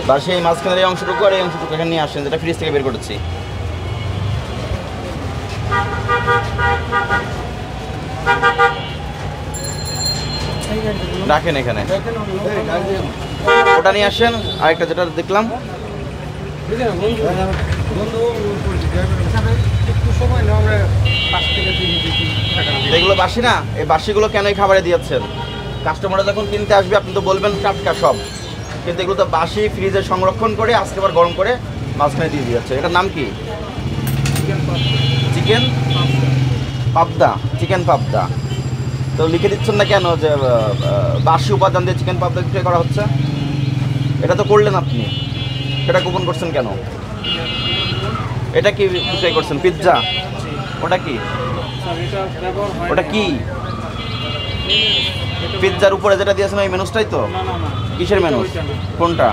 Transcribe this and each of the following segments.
বাসি এই মাঝখানের এই অংশটুকু আর এই অংশটুকু এখানে নিয়ে আসেন, যেটা ফ্রিজ থেকে বের করেছি। রাখেন এখানে, ওটা নিয়ে আসেন। আরেকটা যেটা দেখলাম, এগুলো বাসি না? এই বাসিগুলো কেন এই খাবারে দিয়েছেন? কাস্টমাররা যখন কিনতে আসবে আপনি তো বলবেন টাটকা সব, কিন্তু এগুলো তো বাসি ফ্রিজে সংরক্ষণ করে আজকে আবার গরম করে মাঝখানে দিয়ে দিয়েছে। এটার নাম কি? চিকেন পাবদা। চিকেন পাবদা তো লিখে দিচ্ছেন না কেন যে বাসি উপাদান দিয়ে চিকেন পাবদা বিক্রয় করা হচ্ছে? এটা তো করলেন আপনি, সেটা গোপন করছেন কেন? এটা কি বিক্রয় করছেন? পিৎজা? ওটা কি? ওটা কি? পিৎজার উপরে যেটা দিয়েছেন ওই ম্যানুসটাই তো? কিসের ম্যানুস? কোনটা?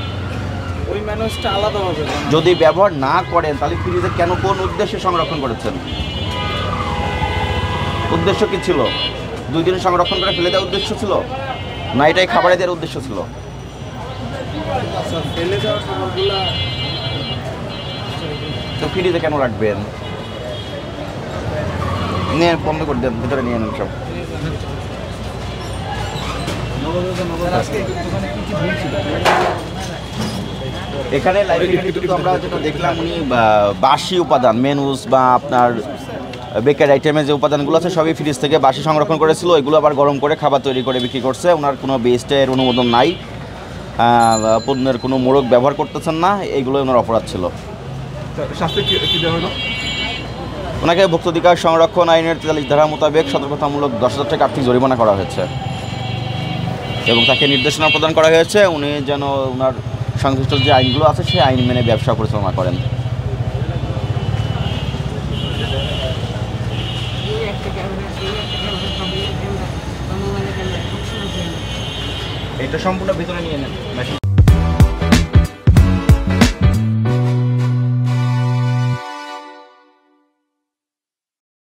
ওই ম্যানুসটা আলাদা হবে। যদি ব্যবহার না করেন তাহলে ফ্রিজে কেন, কোন উদ্দেশ্যে সংরক্ষণ করেছেন? উদ্দেশ্য কি ছিল? 2 দিন সংরক্ষণ করে ফেলে দেওয়ার উদ্দেশ্য ছিল, না এটাই খাবারে দেওয়ার উদ্দেশ্য ছিল? ফেলে দেওয়া খাবারগুলো তো ফ্রিজে কেন রাখবেন? নিয়ে বন্ধ করে দেন, ভিতরে নিয়ে নেন সব। এখানে লাইব্রেরিতে কিন্তু আমরা যেটা দেখলাম, উনি বাসি উপাদান মেনুস বা আপনার বেকারি আইটেমের যে উপাদানগুলো আছে সবই ফ্রিজ থেকে বাসি সংরক্ষণ করেছিল, এগুলো আবার গরম করে খাবার তৈরি করে বিক্রি করছে। ওনার কোনো বেস্টের অনুমোদন নাই, পণ্যের কোনো মোড়ক ব্যবহার করতেছেন না, এইগুলো ওনার অপরাধ ছিল। শাস্তি কি দেওয়া হলো? ওনাকে ভোক্তাধিকার সংরক্ষণ আইনের 43 ধারা মোতাবেক সতর্কতামূলক 10,000 টাকা আর্থিক জরিমানা করা হয়েছে এবং তাকে নির্দেশনা প্রদান করা হয়েছে উনি যেন ওনার সংশ্লিষ্ট যে আইনগুলো আছে সেই আইন মেনে ব্যবসা পরিচালনা করেন। এটা সম্পূর্ণ ভিতরে নিয়ে নেন।